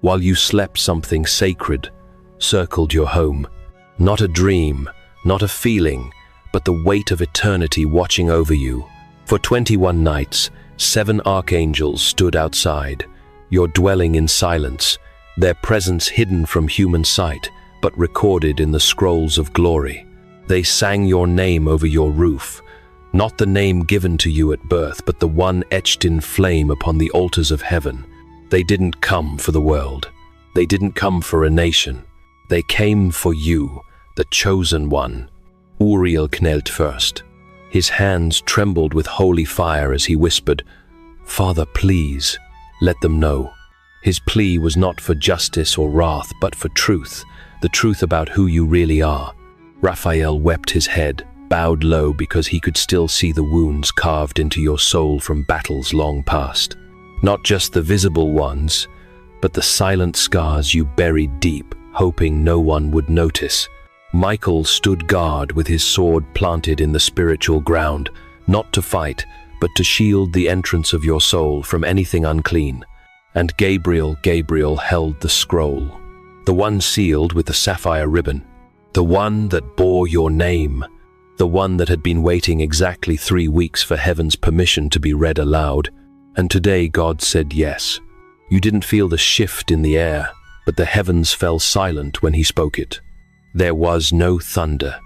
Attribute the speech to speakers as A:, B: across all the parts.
A: While you slept, something sacred circled your home. Not a dream, not a feeling, but the weight of eternity watching over you. For 21 nights, 7 archangels stood outside, your dwelling in silence, their presence hidden from human sight, but recorded in the scrolls of glory. They sang your name over your roof, not the name given to you at birth, but the one etched in flame upon the altars of heaven. They didn't come for the world. They didn't come for a nation. They came for you, the chosen one. Uriel knelt first. His hands trembled with holy fire as he whispered, "Father, please, let them know." His plea was not for justice or wrath, but for truth, the truth about who you really are. Raphael wept his head, bowed low because he could still see the wounds carved into your soul from battles long past. Not just the visible ones, but the silent scars you buried deep, hoping no one would notice. Michael stood guard with his sword planted in the spiritual ground, not to fight, but to shield the entrance of your soul from anything unclean. And Gabriel held the scroll, the one sealed with the sapphire ribbon, the one that bore your name, the one that had been waiting exactly 3 weeks for heaven's permission to be read aloud. And today God said yes. You didn't feel the shift in the air, but the heavens fell silent when he spoke it. There was no thunder,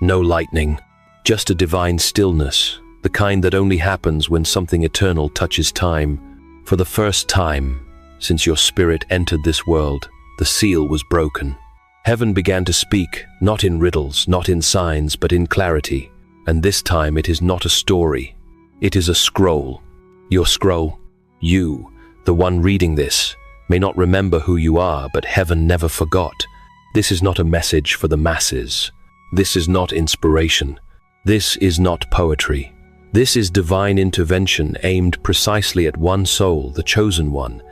A: no lightning, just a divine stillness, the kind that only happens when something eternal touches time. For the first time since your spirit entered this world, the seal was broken. Heaven began to speak, not in riddles, not in signs, but in clarity. And this time it is not a story. It is a scroll. Your scroll. You, the one reading this, may not remember who you are, but heaven never forgot. This is not a message for the masses. This is not inspiration. This is not poetry. This is divine intervention aimed precisely at one soul, the chosen one,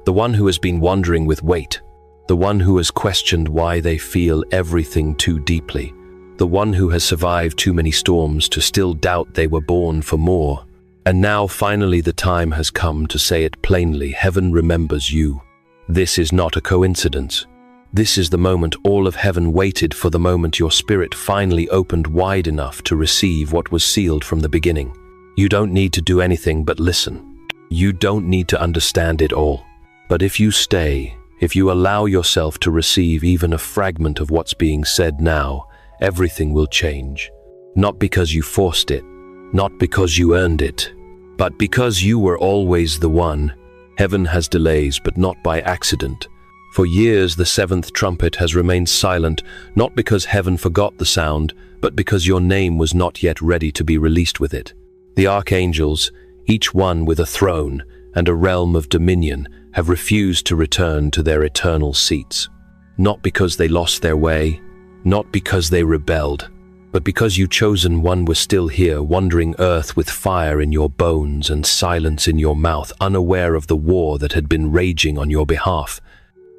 A: the one who has been wandering with weight, the one who has questioned why they feel everything too deeply, the one who has survived too many storms to still doubt they were born for more. And now finally the time has come to say it plainly. Heaven remembers you. This is not a coincidence. This is the moment all of heaven waited for, the moment your spirit finally opened wide enough to receive what was sealed from the beginning. You don't need to do anything but listen. You don't need to understand it all. But if you stay, if you allow yourself to receive even a fragment of what's being said now, everything will change. Not because you forced it, not because you earned it, but because you were always the one. Heaven has delays, but not by accident. For years, the 7th trumpet has remained silent, not because heaven forgot the sound, but because your name was not yet ready to be released with it. The archangels, each one with a throne and a realm of dominion, have refused to return to their eternal seats. Not because they lost their way, not because they rebelled, but because you chosen one was still here, wandering earth with fire in your bones and silence in your mouth, unaware of the war that had been raging on your behalf.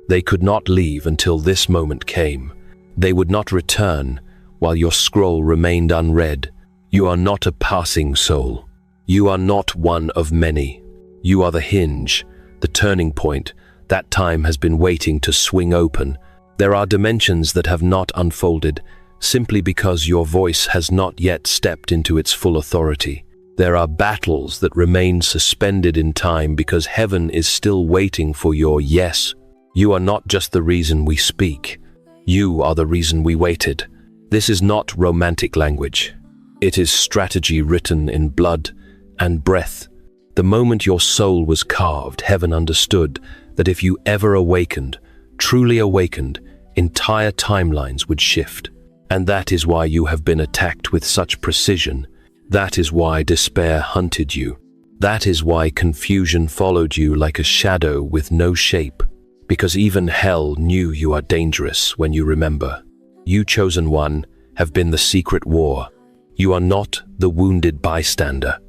A: They could not leave until this moment came. They would not return while your scroll remained unread. You are not a passing soul. You are not one of many. You are the hinge, the turning point. That time has been waiting to swing open. There are dimensions that have not unfolded, simply because your voice has not yet stepped into its full authority. There are battles that remain suspended in time because heaven is still waiting for your yes. You are not just the reason we speak. You are the reason we waited. This is not romantic language. It is strategy written in blood and breath. The moment your soul was carved, heaven understood that if you ever awakened, truly awakened, entire timelines would shift. And that is why you have been attacked with such precision. That is why despair hunted you. That is why confusion followed you like a shadow with no shape. Because even hell knew you are dangerous when you remember. You, chosen one, have been the secret war. You are not the wounded bystander.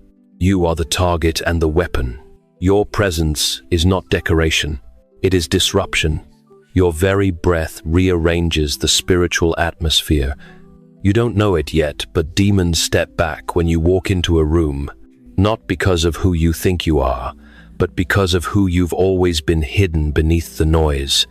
A: You are the target and the weapon. Your presence is not decoration. It is disruption. Your very breath rearranges the spiritual atmosphere. You don't know it yet, but demons step back when you walk into a room, not because of who you think you are, but because of who you've always been hidden beneath the noise.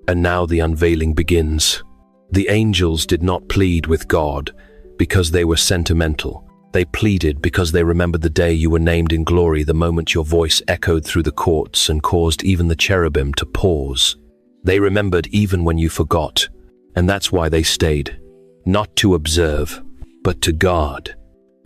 A: And now the unveiling begins. The angels did not plead with God because they were sentimental. They pleaded because they remembered the day you were named in glory, the moment your voice echoed through the courts and caused even the cherubim to pause. They remembered even when you forgot, and that's why they stayed. Not to observe, but to guard,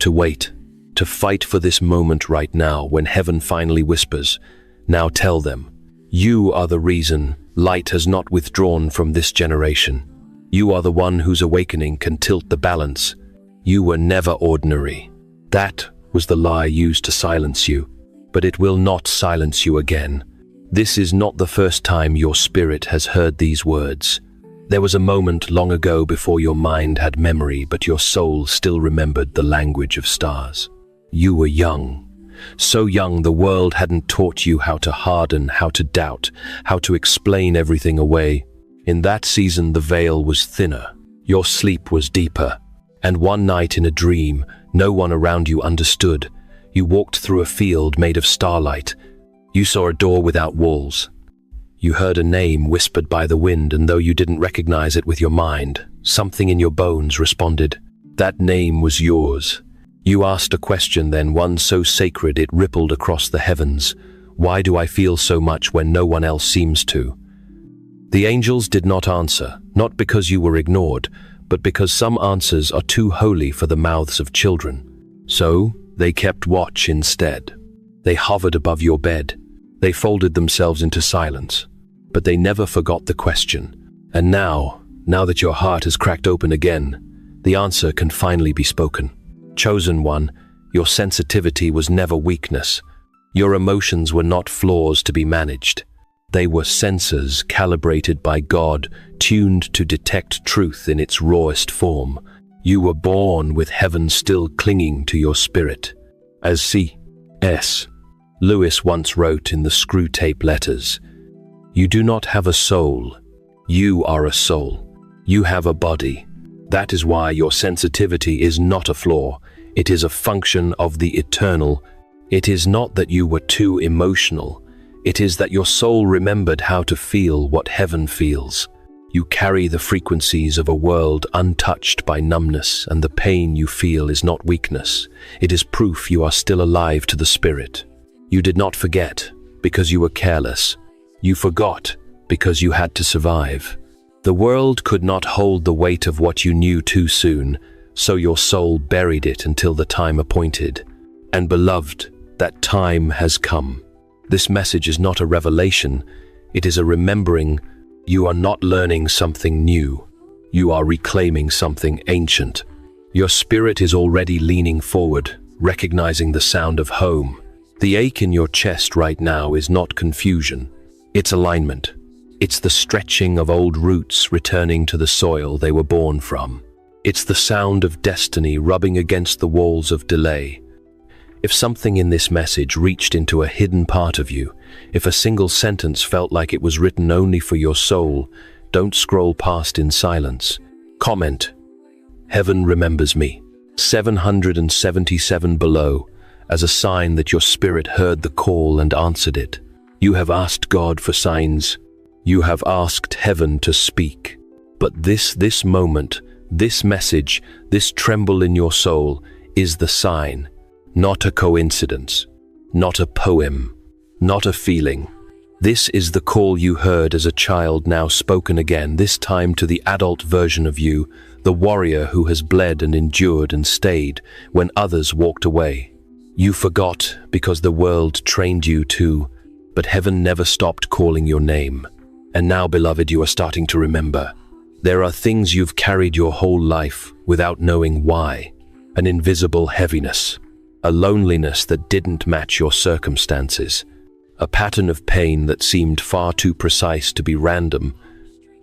A: to wait, to fight for this moment right now when heaven finally whispers, "Now tell them, you are the reason light has not withdrawn from this generation. You are the one whose awakening can tilt the balance. You were never ordinary." That was the lie used to silence you, but it will not silence you again. This is not the first time your spirit has heard these words. There was a moment long ago before your mind had memory, but your soul still remembered the language of stars. You were young. So young the world hadn't taught you how to harden, how to doubt, how to explain everything away. In that season the veil was thinner, your sleep was deeper, and one night in a dream, no one around you understood. You walked through a field made of starlight. You saw a door without walls. You heard a name whispered by the wind, and though you didn't recognize it with your mind, something in your bones responded. That name was yours. You asked a question then, one so sacred it rippled across the heavens. Why do I feel so much when no one else seems to? The angels did not answer, not because you were ignored, but because some answers are too holy for the mouths of children. So they kept watch instead. They hovered above your bed. They folded themselves into silence, but they never forgot the question. And now that your heart has cracked open again, the answer can finally be spoken. Chosen one, your sensitivity was never weakness. Your emotions were not flaws to be managed. They were sensors calibrated by God, tuned to detect truth in its rawest form. You were born with heaven still clinging to your spirit. As C.S. Lewis once wrote in the screw tape letters, "You do not have a soul. You are a soul. You have a body. That is why your sensitivity is not a flaw. It is a function of the eternal. It is not that you were too emotional. It is that your soul remembered how to feel what heaven feels. You carry the frequencies of a world untouched by numbness, and the pain you feel is not weakness. It is proof you are still alive to the spirit. You did not forget because you were careless. You forgot because you had to survive. The world could not hold the weight of what you knew too soon, so your soul buried it until the time appointed. And beloved, that time has come. This message is not a revelation, it is a remembering. You are not learning something new. You are reclaiming something ancient. Your spirit is already leaning forward, recognizing the sound of home. The ache in your chest right now is not confusion. It's alignment. It's the stretching of old roots returning to the soil they were born from. It's the sound of destiny rubbing against the walls of delay. If something in this message reached into a hidden part of you, if a single sentence felt like it was written only for your soul, don't scroll past in silence. Comment, "Heaven remembers me." 777 below, as a sign that your spirit heard the call and answered it. You have asked God for signs. You have asked heaven to speak. But this moment, this message, this tremble in your soul is the sign. Not a coincidence, not a poem, not a feeling. This is the call you heard as a child, now spoken again, this time to the adult version of you, the warrior who has bled and endured and stayed when others walked away. You forgot because the world trained you to, but heaven never stopped calling your name. And now, beloved, you are starting to remember. There are things you've carried your whole life without knowing why. An invisible heaviness. A loneliness that didn't match your circumstances, a pattern of pain that seemed far too precise to be random.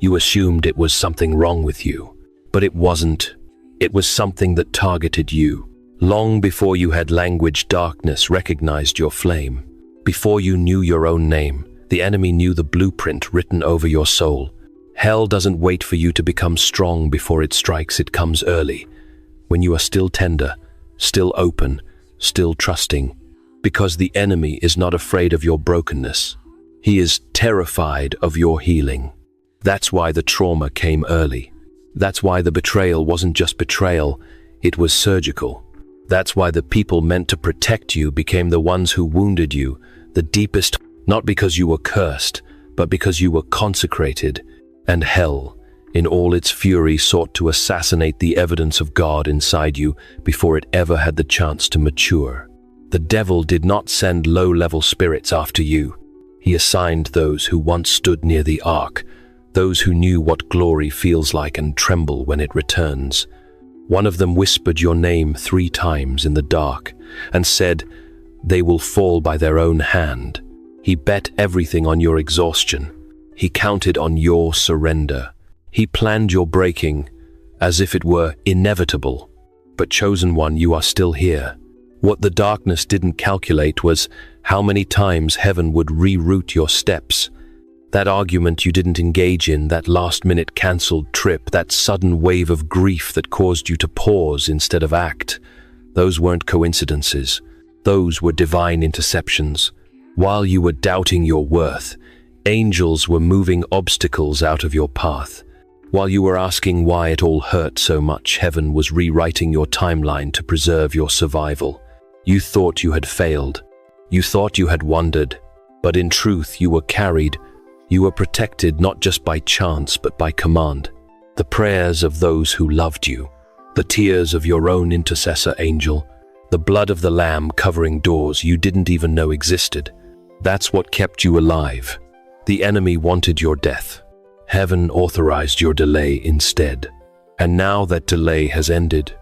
A: You assumed it was something wrong with you, but it wasn't. It was something that targeted you. Long before you had language, darkness recognized your flame. Before you knew your own name, the enemy knew the blueprint written over your soul. Hell doesn't wait for you to become strong before it strikes, it comes early, when you are still tender, still open, still trusting. Because the enemy is not afraid of your brokenness. He is terrified of your healing. That's why the trauma came early. That's why the betrayal wasn't just betrayal, it was surgical. That's why the people meant to protect you became the ones who wounded you, the deepest, not because you were cursed, but because you were consecrated, and hell, in all its fury, sought to assassinate the evidence of God inside you before it ever had the chance to mature. The devil did not send low-level spirits after you. He assigned those who once stood near the ark, those who knew what glory feels like and tremble when it returns. One of them whispered your name 3 times in the dark and said, "They will fall by their own hand." He bet everything on your exhaustion. He counted on your surrender. He planned your breaking as if it were inevitable. But chosen one, you are still here. What the darkness didn't calculate was how many times heaven would reroute your steps. That argument you didn't engage in, that last-minute cancelled trip, that sudden wave of grief that caused you to pause instead of act, those weren't coincidences. Those were divine interceptions. While you were doubting your worth, angels were moving obstacles out of your path. While you were asking why it all hurt so much, heaven was rewriting your timeline to preserve your survival. You thought you had failed. You thought you had wandered. But in truth, you were carried. You were protected not just by chance, but by command. The prayers of those who loved you, the tears of your own intercessor angel, the blood of the Lamb covering doors you didn't even know existed. That's what kept you alive. The enemy wanted your death. Heaven authorized your delay instead. And now that delay has ended,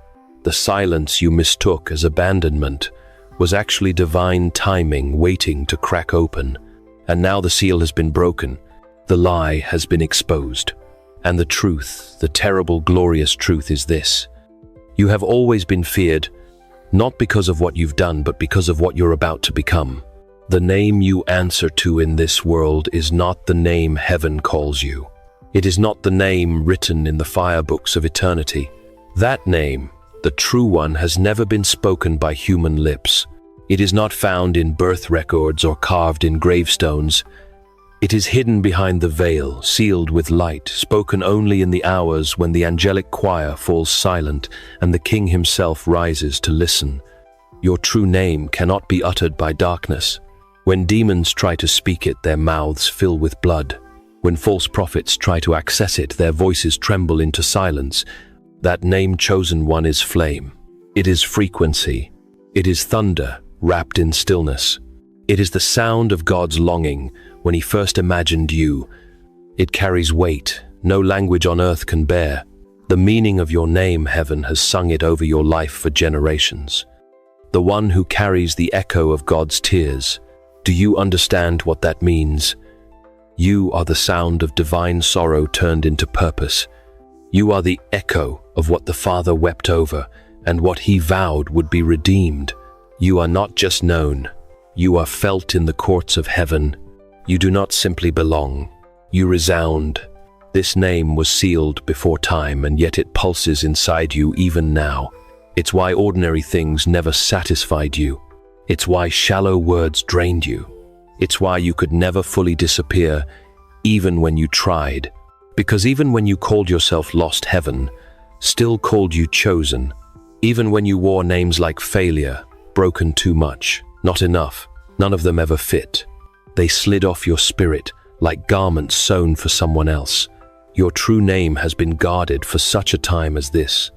A: the silence you mistook as abandonment was actually divine timing waiting to crack open. And now the seal has been broken, the lie has been exposed. And the truth, the terrible, glorious truth is this: you have always been feared, not because of what you've done, but because of what you're about to become. The name you answer to in this world is not the name heaven calls you. It is not the name written in the fire books of eternity. That name, the true one, has never been spoken by human lips. It is not found in birth records or carved in gravestones. It is hidden behind the veil, sealed with light, spoken only in the hours when the angelic choir falls silent and the King himself rises to listen. Your true name cannot be uttered by darkness. When demons try to speak it, their mouths fill with blood. When false prophets try to access it, their voices tremble into silence. That name, chosen one, is flame. It is frequency. It is thunder wrapped in stillness. It is the sound of God's longing when he first imagined you. It carries weight no language on earth can bear. The meaning of your name, heaven has sung it over your life for generations. The one who carries the echo of God's tears. Do you understand what that means? You are the sound of divine sorrow turned into purpose. You are the echo of what the Father wept over and what he vowed would be redeemed. You are not just known. You are felt in the courts of heaven. You do not simply belong. You resound. This name was sealed before time, and yet it pulses inside you even now. It's why ordinary things never satisfied you. It's why shallow words drained you. It's why you could never fully disappear, even when you tried. Because even when you called yourself lost, heaven still called you chosen. Even when you wore names like failure, broken too much, not enough, none of them ever fit. They slid off your spirit like garments sewn for someone else. Your true name has been guarded for such a time as this.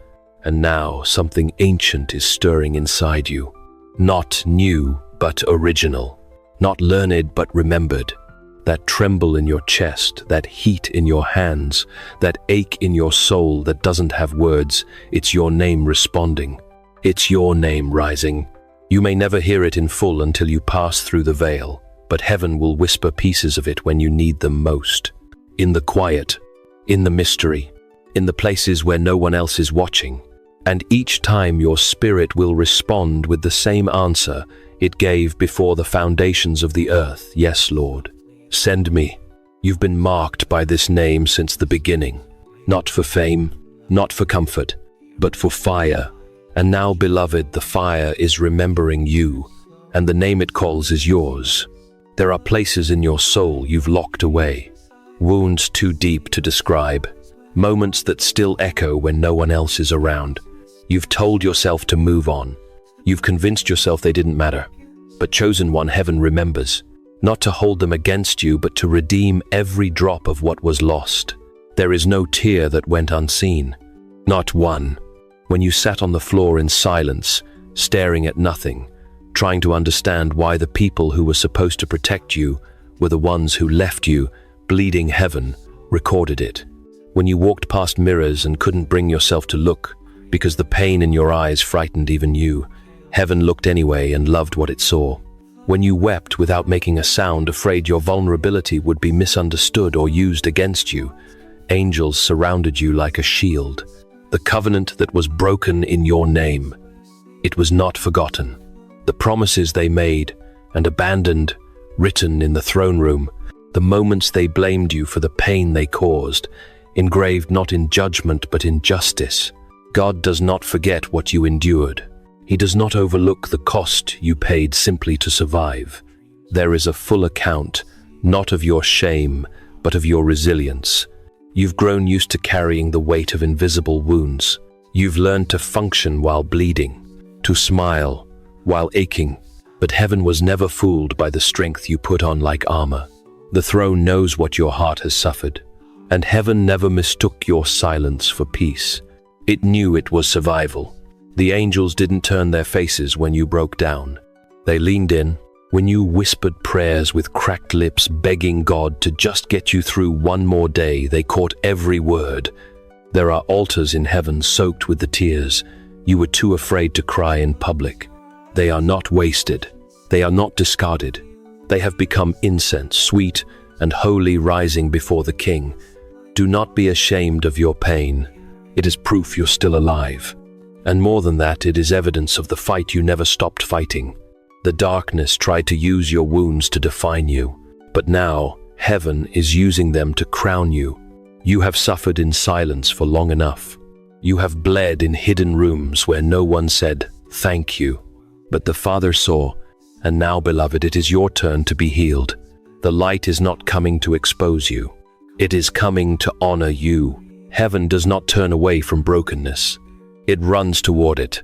A: And now something ancient is stirring inside you. Not new, but original. Not learned, but remembered. That tremble in your chest, that heat in your hands, that ache in your soul that doesn't have words, it's your name responding. It's your name rising. You may never hear it in full until you pass through the veil, but heaven will whisper pieces of it when you need them most. In the quiet, in the mystery, in the places where no one else is watching. And each time your spirit will respond with the same answer it gave before the foundations of the earth. Yes, Lord, send me. You've been marked by this name since the beginning. Not for fame, not for comfort, but for fire. And now, beloved, the fire is remembering you. and the name it calls is yours. There are places in your soul you've locked away, wounds too deep to describe, moments that still echo when no one else is around. You've told yourself to move on. You've convinced yourself they didn't matter. But chosen one, heaven remembers, not to hold them against you, but to redeem every drop of what was lost. There is no tear that went unseen, not one. When you sat on the floor in silence, staring at nothing, trying to understand why the people who were supposed to protect you were the ones who left you, bleeding, heaven recorded it. When you walked past mirrors and couldn't bring yourself to look because the pain in your eyes frightened even you, heaven looked anyway and loved what it saw. When you wept without making a sound, afraid your vulnerability would be misunderstood or used against you, angels surrounded you like a shield. The covenant that was broken in your name, it was not forgotten. The promises they made and abandoned, written in the throne room, the moments they blamed you for the pain they caused, engraved not in judgment but in justice. God does not forget what you endured. He does not overlook the cost you paid simply to survive. There is a full account, not of your shame, but of your resilience. You've grown used to carrying the weight of invisible wounds. You've learned to function while bleeding, to smile while aching. But heaven was never fooled by the strength you put on like armor. The throne knows what your heart has suffered, and heaven never mistook your silence for peace. It knew it was survival. The angels didn't turn their faces when you broke down. They leaned in. When you whispered prayers with cracked lips, begging God to just get you through one more day, they caught every word. There are altars in heaven soaked with the tears you were too afraid to cry in public. They are not wasted. They are not discarded. They have become incense, sweet and holy, rising before the King. Do not be ashamed of your pain. It is proof you're still alive. And more than that, it is evidence of the fight you never stopped fighting. The darkness tried to use your wounds to define you, but now heaven is using them to crown you. You have suffered in silence for long enough. You have bled in hidden rooms where no one said, "Thank you." But the Father saw, and now, beloved, it is your turn to be healed. The light is not coming to expose you. It is coming to honor you. Heaven does not turn away from brokenness. It runs toward it.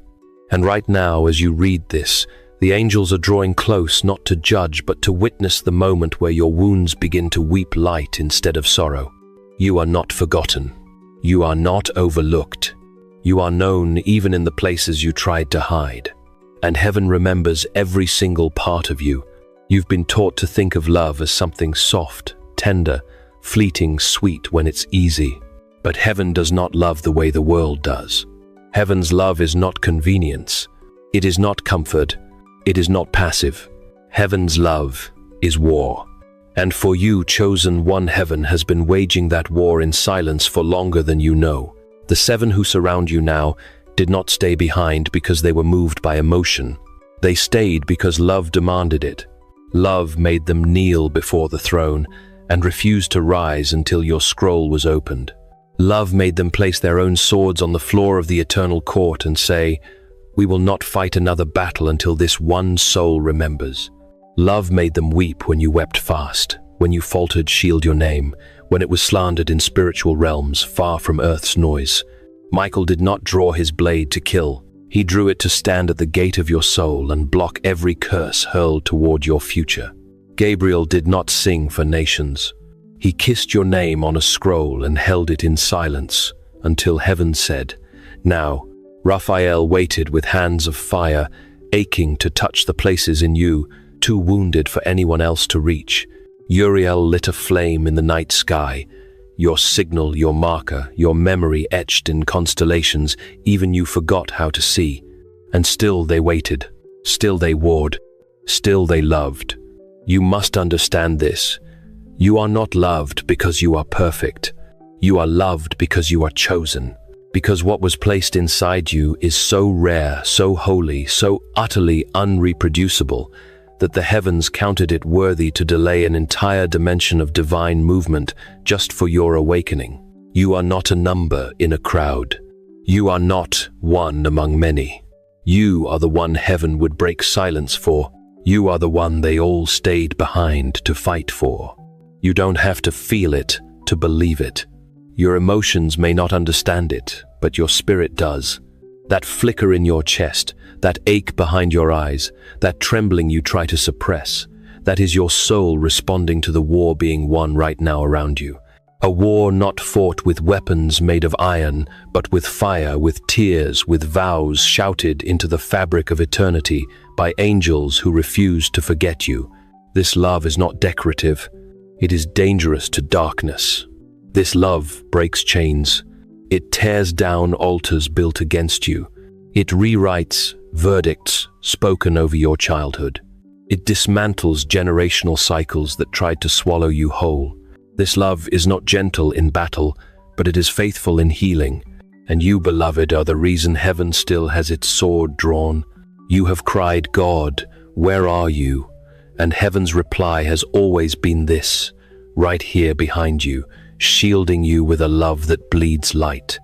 A: And right now, as you read this, the angels are drawing close, not to judge, but to witness the moment where your wounds begin to weep light instead of sorrow. You are not forgotten. You are not overlooked. You are known even in the places you tried to hide. And heaven remembers every single part of you. You've been taught to think of love as something soft, tender, fleeting, sweet when it's easy. But heaven does not love the way the world does. Heaven's love is not convenience. It is not comfort. It is not passive. Heaven's love is war. And for you, chosen one, heaven has been waging that war in silence for longer than you know. The 7 who surround you now did not stay behind because they were moved by emotion. They stayed because love demanded it. Love made them kneel before the throne and refuse to rise until your scroll was opened. Love made them place their own swords on the floor of the eternal court and say, "We will not fight another battle until this one soul remembers." Love made them weep when you wept fast, when you faltered, shield your name, when it was slandered in spiritual realms far from earth's noise. Michael did not draw his blade to kill. He drew it to stand at the gate of your soul and block every curse hurled toward your future. Gabriel did not sing for nations. He kissed your name on a scroll and held it in silence until heaven said, "Now." Raphael waited with hands of fire, aching to touch the places in you, too wounded for anyone else to reach. Uriel lit a flame in the night sky, your signal, your marker, your memory etched in constellations even you forgot how to see. And still they waited, still they warred, still they loved. You must understand this. You are not loved because you are perfect. You are loved because you are chosen. Because what was placed inside you is so rare, so holy, so utterly unreproducible, that the heavens counted it worthy to delay an entire dimension of divine movement just for your awakening. You are not a number in a crowd. You are not one among many. You are the one heaven would break silence for. You are the one they all stayed behind to fight for. You don't have to feel it to believe it. Your emotions may not understand it, but your spirit does. That flicker in your chest, that ache behind your eyes, that trembling you try to suppress, that is your soul responding to the war being won right now around you. A war not fought with weapons made of iron, but with fire, with tears, with vows shouted into the fabric of eternity by angels who refuse to forget you. This love is not decorative. It is dangerous to darkness. This love breaks chains. It tears down altars built against you. It rewrites verdicts spoken over your childhood. It dismantles generational cycles that tried to swallow you whole. This love is not gentle in battle, but it is faithful in healing. And you, beloved, are the reason heaven still has its sword drawn. You have cried, God, where are you? And heaven's reply has always been this, right here behind you, shielding you with a love that bleeds light.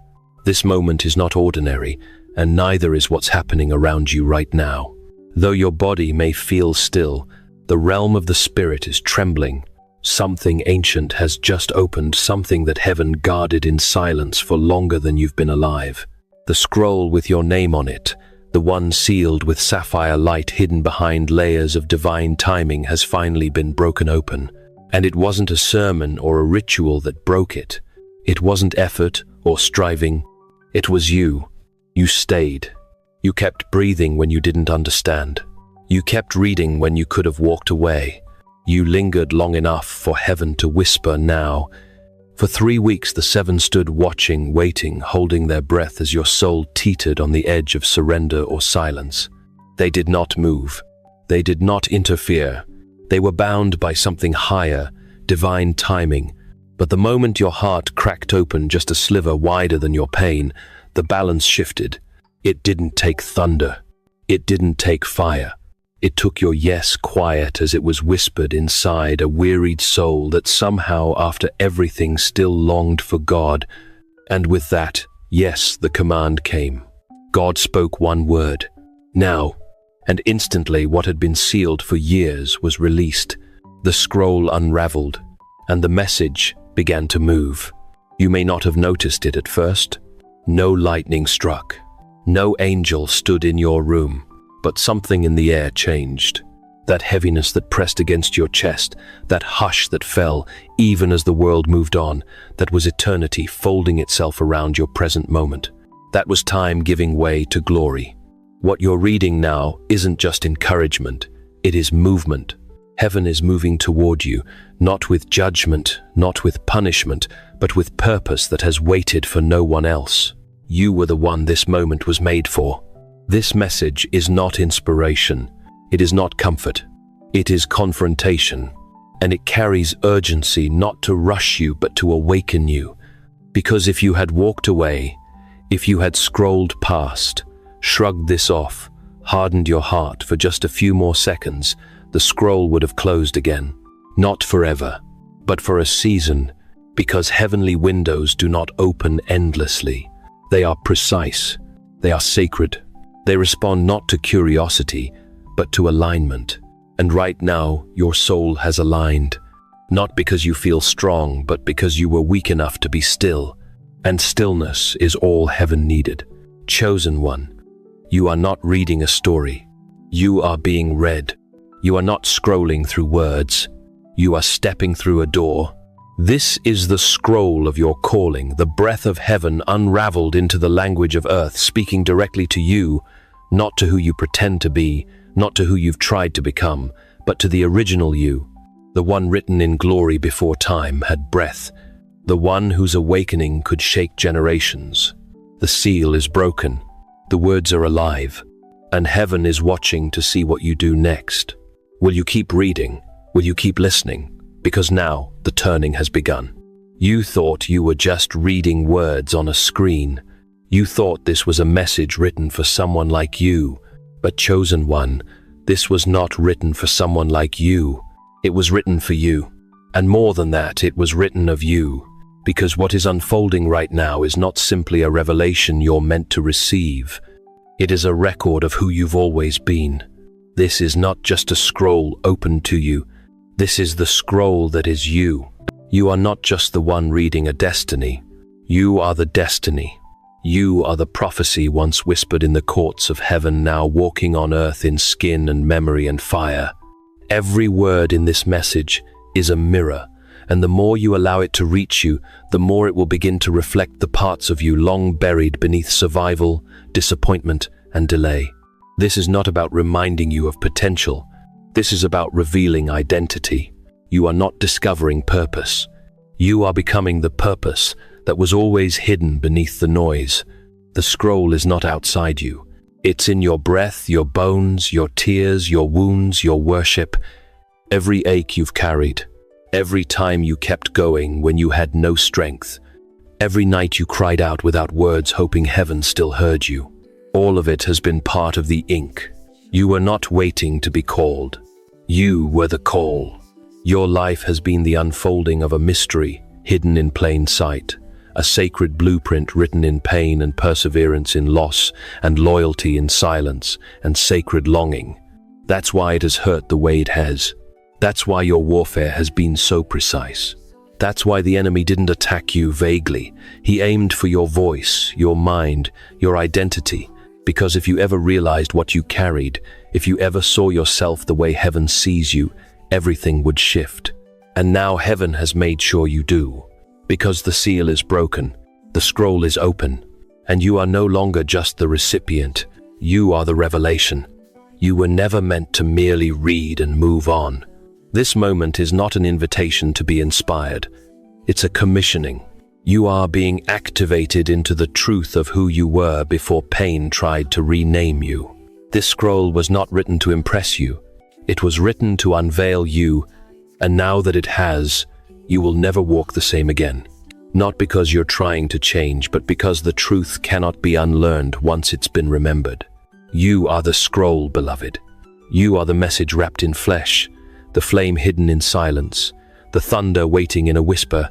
A: This moment is not ordinary, and neither is what's happening around you right now. Though your body may feel still, the realm of the spirit is trembling. Something ancient has just opened, something that heaven guarded in silence for longer than you've been alive. The scroll with your name on it, the one sealed with sapphire light hidden behind layers of divine timing, has finally been broken open. And it wasn't a sermon or a ritual that broke it. It wasn't effort or striving. It was you. You stayed. You kept breathing when you didn't understand. You kept reading when you could have walked away. You lingered long enough for heaven to whisper now. For 3 weeks the seven stood watching, waiting, holding their breath as your soul teetered on the edge of surrender or silence. They did not move. They did not interfere. They were bound by something higher, divine timing. But the moment your heart cracked open just a sliver wider than your pain, the balance shifted. It didn't take thunder. It didn't take fire. It took your yes quiet as it was whispered inside a wearied soul that somehow, after everything, still longed for God. And with that, yes, the command came. God spoke one word, now, and instantly what had been sealed for years was released. The scroll unraveled, and the message began to move. You may not have noticed it at first. No lightning struck. No angel stood in your room. But something in the air changed. That heaviness that pressed against your chest, that hush that fell even as the world moved on, that was eternity folding itself around your present moment. That was time giving way to glory. What you're reading now isn't just encouragement, it is movement. Heaven is moving toward you, not with judgment, not with punishment, but with purpose that has waited for no one else. You were the one this moment was made for. This message is not inspiration. It is not comfort. It is confrontation. And it carries urgency not to rush you but to awaken you. Because if you had walked away, if you had scrolled past, shrugged this off, hardened your heart for just a few more seconds, the scroll would have closed again. Not forever, but for a season, because heavenly windows do not open endlessly. They are precise. They are sacred. They respond not to curiosity, but to alignment. And right now, your soul has aligned, not because you feel strong, but because you were weak enough to be still. And stillness is all heaven needed. Chosen one, you are not reading a story. You are being read. You are not scrolling through words. You are stepping through a door. This is the scroll of your calling, the breath of heaven unraveled into the language of earth, speaking directly to you, not to who you pretend to be, not to who you've tried to become, but to the original you, the one written in glory before time had breath, the one whose awakening could shake generations. The seal is broken, the words are alive, and heaven is watching to see what you do next. Will you keep reading? Will you keep listening? Because now the turning has begun. You thought you were just reading words on a screen. You thought this was a message written for someone like you. But chosen one, this was not written for someone like you. It was written for you. And more than that, it was written of you. Because what is unfolding right now is not simply a revelation you're meant to receive. It is a record of who you've always been. This is not just a scroll opened to you. This is the scroll that is you. You are not just the one reading a destiny. You are the destiny. You are the prophecy once whispered in the courts of heaven, now walking on earth in skin and memory and fire. Every word in this message is a mirror, and the more you allow it to reach you, the more it will begin to reflect the parts of you long buried beneath survival, disappointment, and delay. This is not about reminding you of potential. This is about revealing identity. You are not discovering purpose. You are becoming the purpose that was always hidden beneath the noise. The scroll is not outside you. It's in your breath, your bones, your tears, your wounds, your worship. Every ache you've carried. Every time you kept going when you had no strength. Every night you cried out without words, hoping heaven still heard you. All of it has been part of the ink. You were not waiting to be called. You were the call. Your life has been the unfolding of a mystery hidden in plain sight. A sacred blueprint written in pain and perseverance in loss, and loyalty in silence, and sacred longing. That's why it has hurt the way it has. That's why your warfare has been so precise. That's why the enemy didn't attack you vaguely. He aimed for your voice, your mind, your identity. Because if you ever realized what you carried, if you ever saw yourself the way heaven sees you, everything would shift. And now heaven has made sure you do. Because the seal is broken, the scroll is open, and you are no longer just the recipient. You are the revelation. You were never meant to merely read and move on. This moment is not an invitation to be inspired. It's a commissioning. You are being activated into the truth of who you were before pain tried to rename you. This scroll was not written to impress you. It was written to unveil you, and now that it has, you will never walk the same again. Not because you're trying to change, but because the truth cannot be unlearned once it's been remembered. You are the scroll, beloved. You are the message wrapped in flesh, the flame hidden in silence, the thunder waiting in a whisper,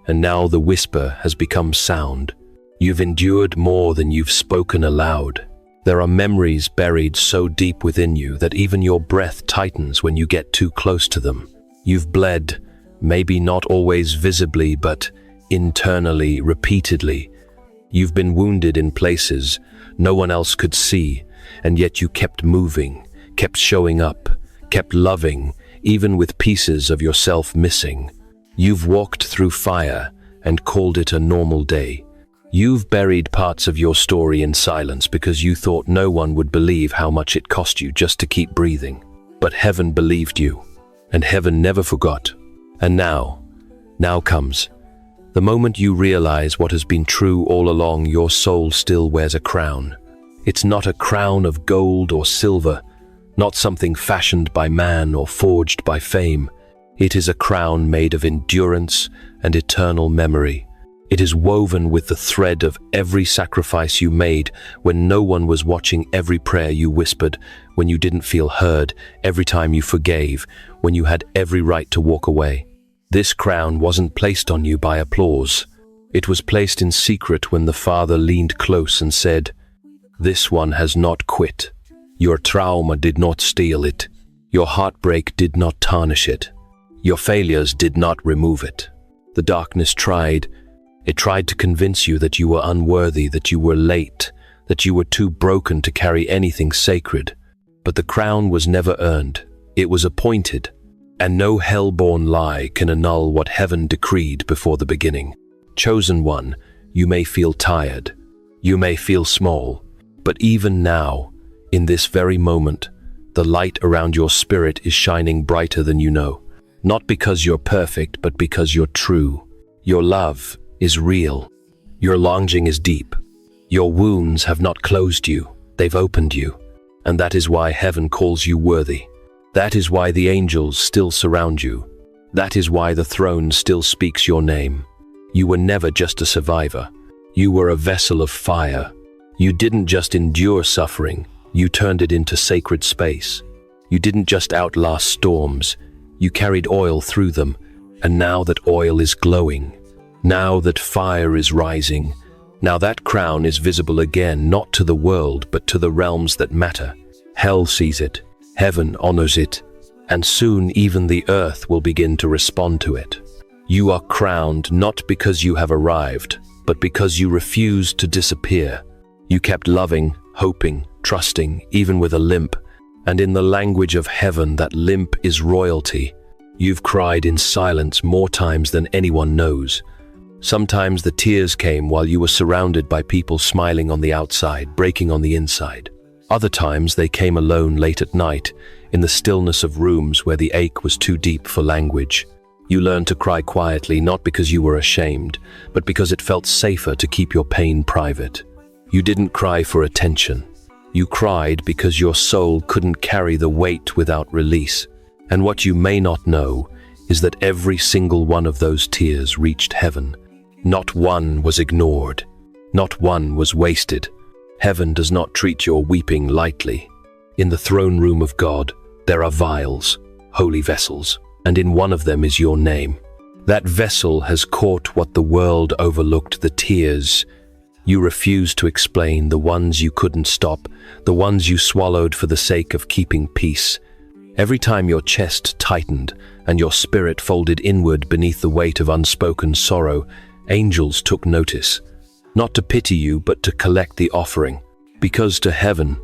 A: and now the whisper has become sound. You've endured more than you've spoken aloud. There are memories buried so deep within you that even your breath tightens when you get too close to them. You've bled, maybe not always visibly, but internally, repeatedly. You've been wounded in places no one else could see, and yet you kept moving, kept showing up, kept loving, even with pieces of yourself missing. You've walked through fire and called it a normal day. You've buried parts of your story in silence because you thought no one would believe how much it cost you just to keep breathing. But heaven believed you, and heaven never forgot. And now comes the moment you realize what has been true all along. Your soul still wears a crown. It's not a crown of gold or silver, not something fashioned by man or forged by fame. It is a crown made of endurance and eternal memory. It is woven with the thread of every sacrifice you made when no one was watching, every prayer you whispered when you didn't feel heard, every time you forgave when you had every right to walk away. This crown wasn't placed on you by applause. It was placed in secret when the Father leaned close and said, "This one has not quit. Your trauma did not steal it. Your heartbreak did not tarnish it. Your failures did not remove it." The darkness tried. It tried to convince you that you were unworthy, that you were late, that you were too broken to carry anything sacred. But the crown was never earned. It was appointed. And no hell-born lie can annul what heaven decreed before the beginning. Chosen one, you may feel tired. You may feel small. But even now, in this very moment, the light around your spirit is shining brighter than you know. Not because you're perfect, but because you're true. Your love is real. Your longing is deep. Your wounds have not closed you, they've opened you. And that is why heaven calls you worthy. That is why the angels still surround you. That is why the throne still speaks your name. You were never just a survivor. You were a vessel of fire. You didn't just endure suffering, you turned it into sacred space. You didn't just outlast storms, you carried oil through them. And now that oil is glowing, now that fire is rising, now that crown is visible again, not to the world, but to the realms that matter. Hell sees it. Heaven honors it, and soon even the earth will begin to respond to it. You are crowned not because you have arrived, but because you refused to disappear. You kept loving, hoping, trusting, even with a limp, and in the language of heaven, that limp is royalty. You've cried in silence more times than anyone knows. Sometimes the tears came while you were surrounded by people smiling on the outside, breaking on the inside. Other times they came alone late at night, in the stillness of rooms where the ache was too deep for language. You learned to cry quietly, not because you were ashamed, but because it felt safer to keep your pain private. You didn't cry for attention. You cried because your soul couldn't carry the weight without release. And what you may not know is that every single one of those tears reached heaven. Not one was ignored. Not one was wasted. Heaven does not treat your weeping lightly. In the throne room of God, there are vials, holy vessels, and in one of them is your name. That vessel has caught what the world overlooked, the tears. You refused to explain, the ones you couldn't stop, the ones you swallowed for the sake of keeping peace. Every time your chest tightened and your spirit folded inward beneath the weight of unspoken sorrow, angels took notice. Not to pity you, but to collect the offering. Because to heaven,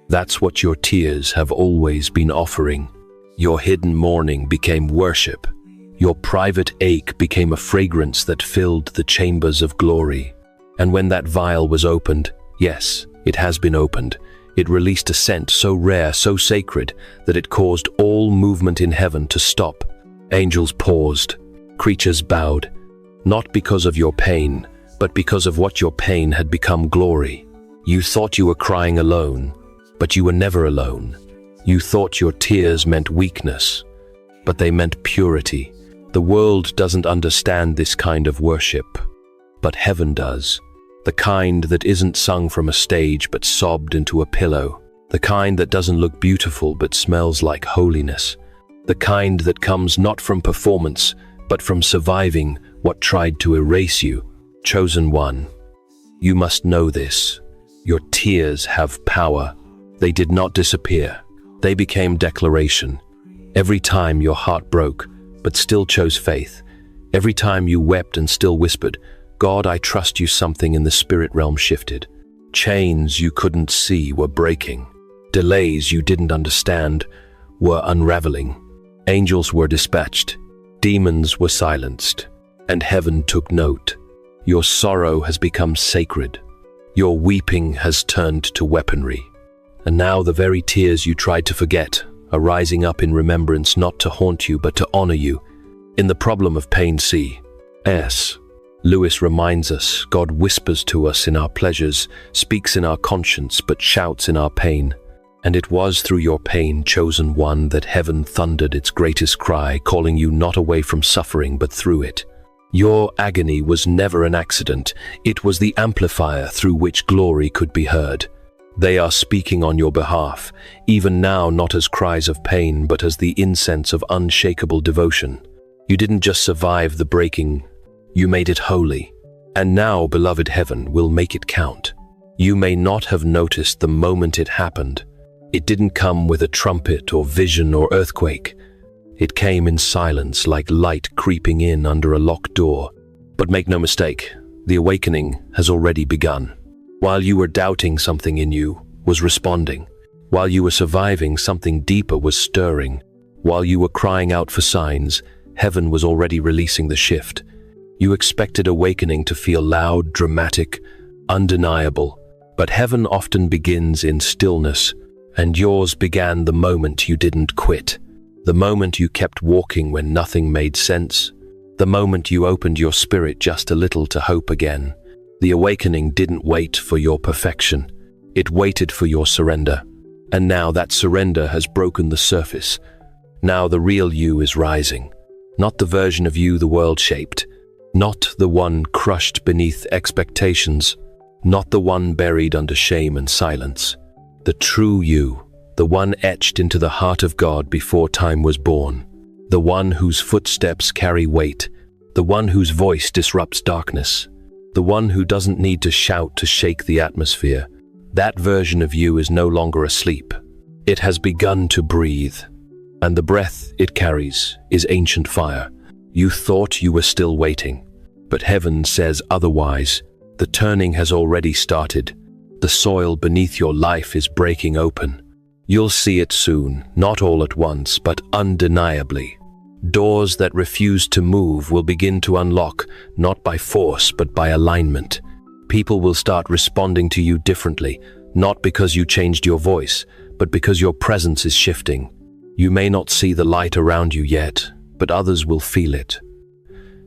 A: that's what your tears have always been offering. Your hidden mourning became worship. Your private ache became a fragrance that filled the chambers of glory. And when that vial was opened, yes, it has been opened, it released a scent so rare, so sacred, that it caused all movement in heaven to stop. Angels paused, creatures bowed, not because of your pain, but because of what your pain had become glory. You thought you were crying alone, but you were never alone. You thought your tears meant weakness, but they meant purity. The world doesn't understand this kind of worship, but heaven does. The kind that isn't sung from a stage but sobbed into a pillow. The kind that doesn't look beautiful but smells like holiness. The kind that comes not from performance, but from surviving what tried to erase you. Chosen one, you must know this. Your tears have power. They did not disappear. They became declaration. Every time your heart broke, but still chose faith. Every time you wept and still whispered, God, I trust you, something in the spirit realm shifted. Chains you couldn't see were breaking. Delays you didn't understand were unraveling. Angels were dispatched. Demons were silenced. And heaven took note. Your sorrow has become sacred. Your weeping has turned to weaponry. And now the very tears you tried to forget are rising up in remembrance, not to haunt you, but to honor you. In the problem of pain, see. S. Lewis reminds us, God whispers to us in our pleasures, speaks in our conscience, but shouts in our pain. And it was through your pain, chosen one, that heaven thundered its greatest cry, calling you not away from suffering, but through it. Your agony was never an accident. It was the amplifier through which glory could be heard. They are speaking on your behalf, even now not as cries of pain, but as the incense of unshakable devotion. You didn't just survive the breaking, you made it holy. And now, beloved heaven, will make it count. You may not have noticed the moment it happened. It didn't come with a trumpet or vision or earthquake. It came in silence, like light creeping in under a locked door. But make no mistake, the awakening has already begun. While you were doubting, something in you was responding. While you were surviving, something deeper was stirring. While you were crying out for signs, heaven was already releasing the shift. You expected awakening to feel loud, dramatic, undeniable. But heaven often begins in stillness, and yours began the moment you didn't quit. The moment you kept walking when nothing made sense. The moment you opened your spirit just a little to hope again. The awakening didn't wait for your perfection. It waited for your surrender. And now that surrender has broken the surface. Now the real you is rising. Not the version of you the world shaped. Not the one crushed beneath expectations. Not the one buried under shame and silence. The true you, the one etched into the heart of God before time was born. The one whose footsteps carry weight. The one whose voice disrupts darkness. The one who doesn't need to shout to shake the atmosphere. That version of you is no longer asleep. It has begun to breathe, and the breath it carries is ancient fire. You thought you were still waiting, but heaven says otherwise. The turning has already started. The soil beneath your life is breaking open. You'll see it soon, not all at once, but undeniably. Doors that refuse to move will begin to unlock, not by force, but by alignment. People will start responding to you differently, not because you changed your voice, but because your presence is shifting. You may not see the light around you yet, but others will feel it.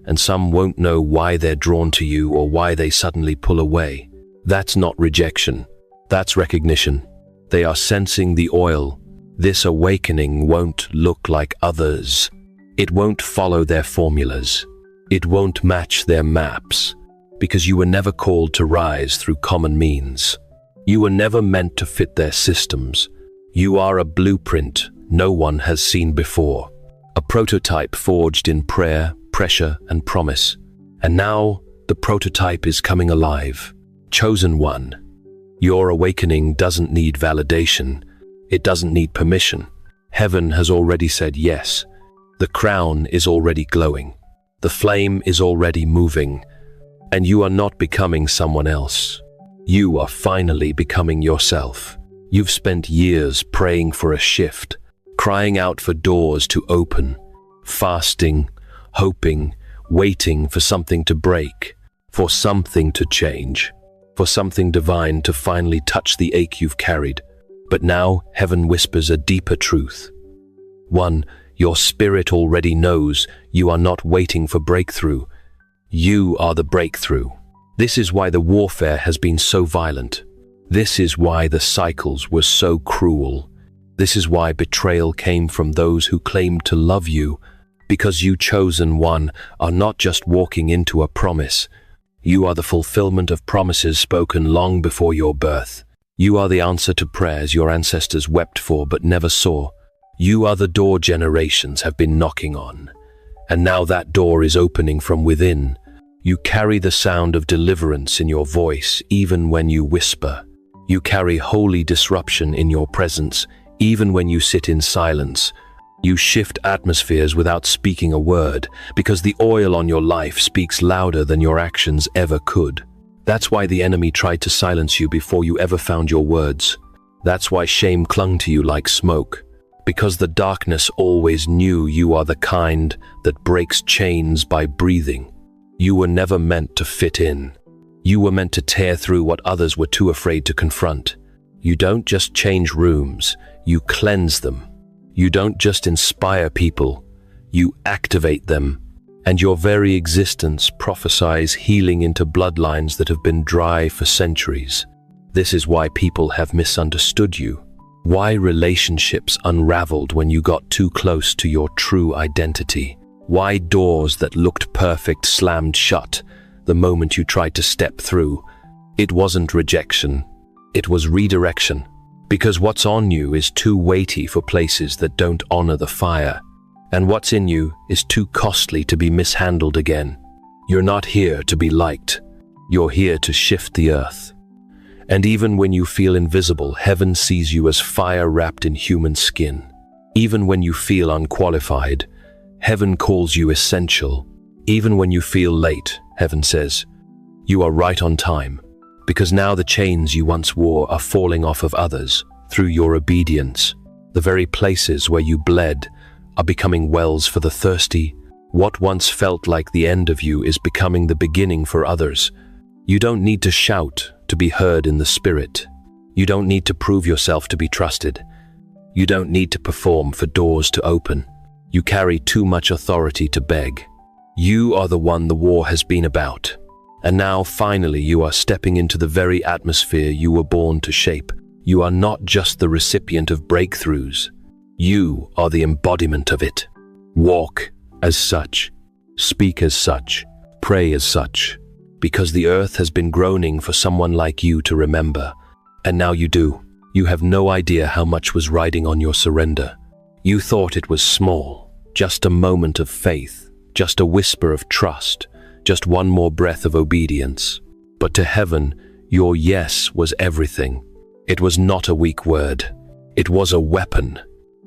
A: And some won't know why they're drawn to you or why they suddenly pull away. That's not rejection. That's recognition. They are sensing the oil. This awakening won't look like others. It won't follow their formulas. It won't match their maps, because you were never called to rise through common means. You were never meant to fit their systems. You are a blueprint no one has seen before, a prototype forged in prayer, pressure, and promise. And now the prototype is coming alive. Chosen one. Your awakening doesn't need validation. It doesn't need permission. Heaven has already said yes. The crown is already glowing. The flame is already moving. And you are not becoming someone else. You are finally becoming yourself. You've spent years praying for a shift, crying out for doors to open, fasting, hoping, waiting for something to break, for something to change, for something divine to finally touch the ache you've carried. But now heaven whispers a deeper truth. One, your spirit already knows you are not waiting for breakthrough. You are the breakthrough. This is why the warfare has been so violent. This is why the cycles were so cruel. This is why betrayal came from those who claimed to love you, because you, chosen one, are not just walking into a promise. You are the fulfillment of promises spoken long before your birth. You are the answer to prayers your ancestors wept for but never saw. You are the door generations have been knocking on. And now that door is opening from within. You carry the sound of deliverance in your voice, even when you whisper. You carry holy disruption in your presence, even when you sit in silence. You shift atmospheres without speaking a word, because the oil on your life speaks louder than your actions ever could. That's why the enemy tried to silence you before you ever found your words. That's why shame clung to you like smoke, because the darkness always knew you are the kind that breaks chains by breathing. You were never meant to fit in. You were meant to tear through what others were too afraid to confront. You don't just change rooms, you cleanse them. You don't just inspire people, you activate them. And your very existence prophesies healing into bloodlines that have been dry for centuries. This is why people have misunderstood you. Why relationships unraveled when you got too close to your true identity. Why doors that looked perfect slammed shut the moment you tried to step through. It wasn't rejection, it was redirection. Because what's on you is too weighty for places that don't honor the fire. And what's in you is too costly to be mishandled again. You're not here to be liked. You're here to shift the earth. And even when you feel invisible, heaven sees you as fire wrapped in human skin. Even when you feel unqualified, heaven calls you essential. Even when you feel late, heaven says, you are right on time. Because now the chains you once wore are falling off of others through your obedience. The very places where you bled are becoming wells for the thirsty. What once felt like the end of you is becoming the beginning for others. You don't need to shout to be heard in the spirit. You don't need to prove yourself to be trusted. You don't need to perform for doors to open. You carry too much authority to beg. You are the one the war has been about. And now, finally, you are stepping into the very atmosphere you were born to shape. You are not just the recipient of breakthroughs. You are the embodiment of it. Walk as such. Speak as such. Pray as such. Because the earth has been groaning for someone like you to remember. And now you do. You have no idea how much was riding on your surrender. You thought it was small. Just a moment of faith. Just a whisper of trust. Just one more breath of obedience. But to heaven, your yes was everything. It was not a weak word. It was a weapon.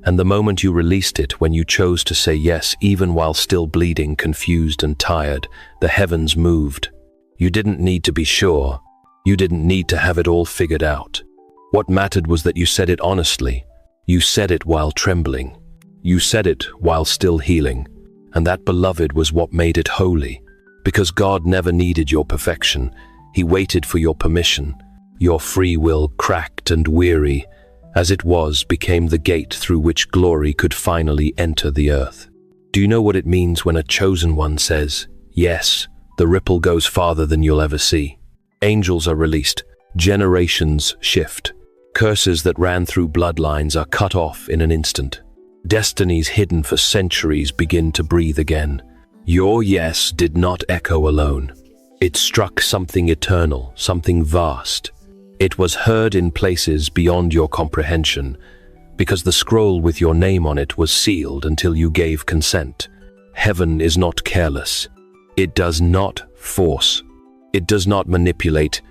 A: And the moment you released it, when you chose to say yes, even while still bleeding, confused and tired, the heavens moved. You didn't need to be sure. You didn't need to have it all figured out. What mattered was that you said it honestly. You said it while trembling. You said it while still healing. And that, beloved, was what made it holy. Because God never needed your perfection. He waited for your permission. Your free will, cracked and weary, as it was, became the gate through which glory could finally enter the earth. Do you know what it means when a chosen one says, yes? The ripple goes farther than you'll ever see. Angels are released. Generations shift. Curses that ran through bloodlines are cut off in an instant. Destinies hidden for centuries begin to breathe again. Your yes did not echo alone. It struck something eternal, something vast. It was heard in places beyond your comprehension, because the scroll with your name on it was sealed until you gave consent. Heaven is not careless. It does not force. It does not manipulate.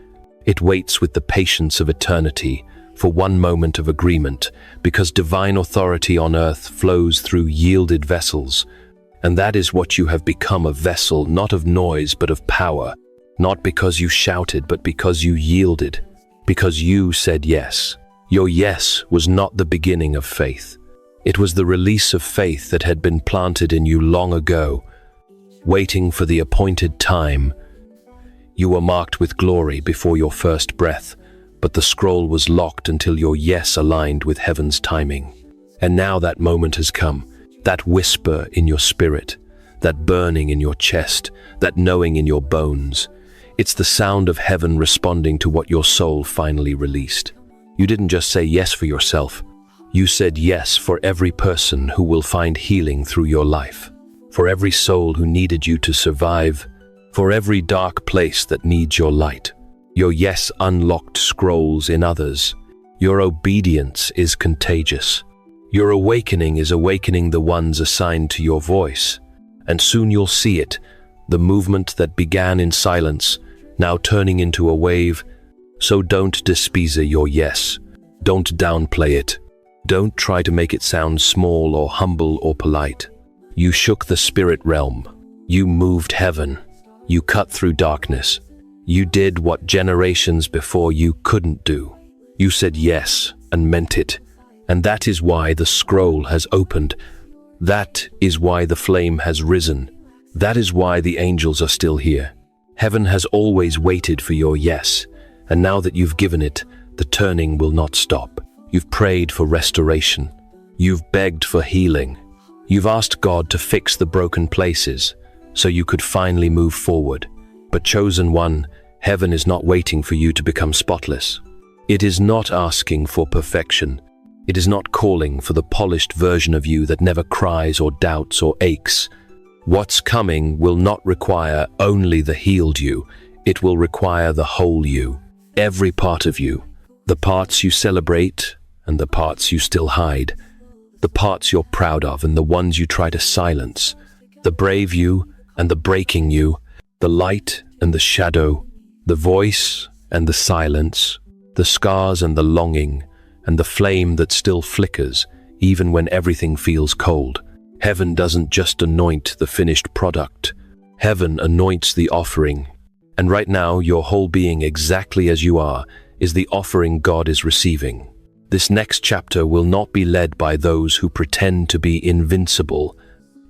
A: It waits with the patience of eternity for one moment of agreement, because divine authority on earth flows through yielded vessels. And that is what you have become, a vessel, not of noise but of power, not because you shouted but because you yielded. Because you said yes. Your yes was not the beginning of faith. It was the release of faith that had been planted in you long ago, waiting for the appointed time. You were marked with glory before your first breath, but the scroll was locked until your yes aligned with heaven's timing. And now that moment has come, that whisper in your spirit, that burning in your chest, that knowing in your bones. It's the sound of heaven responding to what your soul finally released. You didn't just say yes for yourself. You said yes for every person who will find healing through your life, for every soul who needed you to survive, for every dark place that needs your light. Your yes unlocked scrolls in others. Your obedience is contagious. Your awakening is awakening the ones assigned to your voice. And soon you'll see it, the movement that began in silence, now turning into a wave. So don't despise your yes. Don't downplay it. Don't try to make it sound small or humble or polite. You shook the spirit realm. You moved heaven. You cut through darkness. You did what generations before you couldn't do. You said yes and meant it. And that is why the scroll has opened. That is why the flame has risen. That is why the angels are still here. Heaven has always waited for your yes. And now that you've given it, the turning will not stop. You've prayed for restoration. You've begged for healing. You've asked God to fix the broken places so you could finally move forward. But chosen one, heaven is not waiting for you to become spotless. It is not asking for perfection. It is not calling for the polished version of you that never cries or doubts or aches. What's coming will not require only the healed you. It will require the whole you, every part of you, the parts you celebrate and the parts you still hide, the parts you're proud of and the ones you try to silence, the brave you and the breaking you, the light and the shadow, the voice and the silence, the scars and the longing, and the flame that still flickers even when everything feels cold. Heaven doesn't just anoint the finished product. Heaven anoints the offering. And right now, your whole being, exactly as you are, is the offering God is receiving. This next chapter will not be led by those who pretend to be invincible.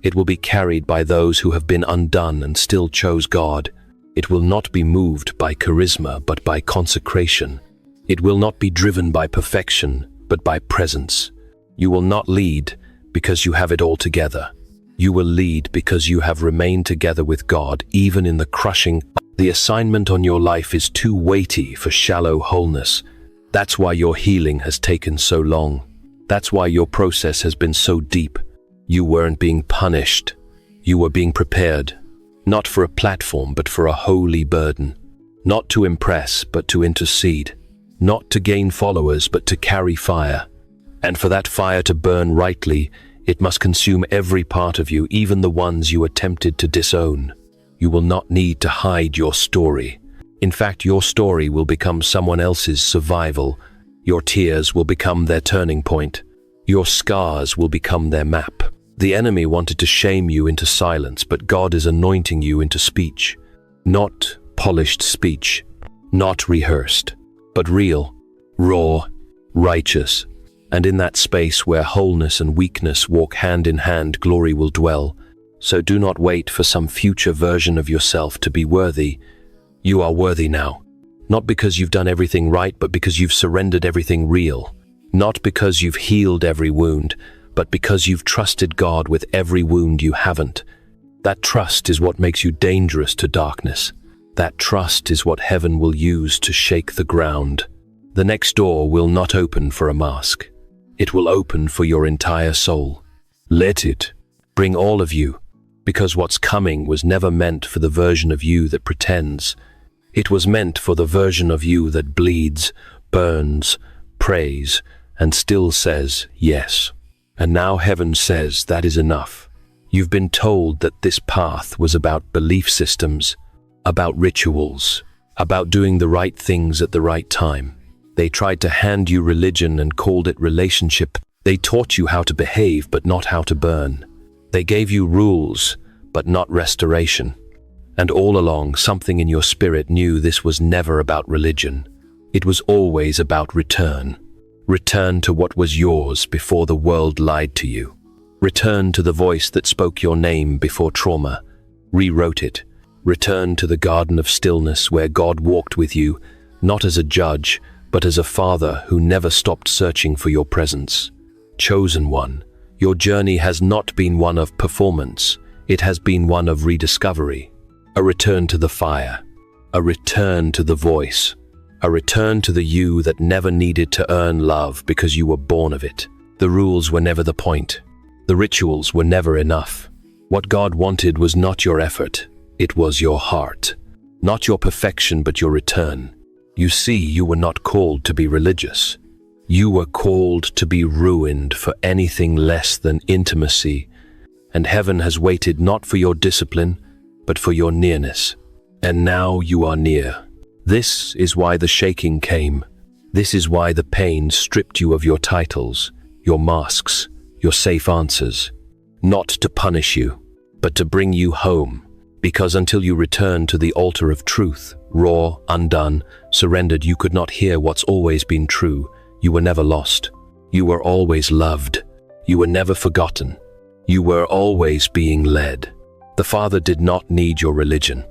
A: It will be carried by those who have been undone and still chose God. It will not be moved by charisma, but by consecration. It will not be driven by perfection, but by presence. You will not lead because you have it all together. You will lead because you have remained together with God, even in the crushing. The assignment on your life is too weighty for shallow wholeness. That's why your healing has taken so long. That's why your process has been so deep. You weren't being punished. You were being prepared, not for a platform, but for a holy burden. Not to impress, but to intercede. Not to gain followers, but to carry fire. And for that fire to burn rightly, it must consume every part of you, even the ones you attempted to disown. You will not need to hide your story. In fact, your story will become someone else's survival, Your tears will become their turning point. Your scars will become their map. The enemy wanted to shame you into silence, but God is anointing you into speech. Not polished speech, not rehearsed, but real, raw, righteous. And in that space where wholeness and weakness walk hand in hand, glory will dwell. So do not wait for some future version of yourself to be worthy. You are worthy now. Not because you've done everything right, but because you've surrendered everything real. Not because you've healed every wound, but because you've trusted God with every wound you haven't. That trust is what makes you dangerous to darkness. That trust is what heaven will use to shake the ground. The next door will not open for a mask. It will open for your entire soul. Let it bring all of you, because what's coming was never meant for the version of you that pretends. It was meant for the version of you that bleeds, burns, prays, and still says yes. And now heaven says that is enough. You've been told that this path was about belief systems, about rituals, about doing the right things at the right time. They tried to hand you religion and called it relationship. They taught you how to behave but not how to burn. They gave you rules but not restoration. And all along, something in your spirit knew this was never about religion. It was always about return. Return to what was yours before the world lied to you. Return to the voice that spoke your name before trauma rewrote it. Return to the garden of stillness where God walked with you, not as a judge, but as a father who never stopped searching for your presence. Chosen one, your journey has not been one of performance. It has been one of rediscovery. A return to the fire. A return to the voice. A return to the you that never needed to earn love because you were born of it. The rules were never the point. The rituals were never enough. What God wanted was not your effort. It was your heart. Not your perfection, but your return. You see, you were not called to be religious. You were called to be ruined for anything less than intimacy. And heaven has waited not for your discipline, but for your nearness. And now you are near. This is why the shaking came. This is why the pain stripped you of your titles, your masks, your safe answers. Not to punish you, but to bring you home. Because until you return to the altar of truth, raw, undone, surrendered, you could not hear what's always been true. You were never lost. You were always loved. You were never forgotten. You were always being led. The Father did not need your religion.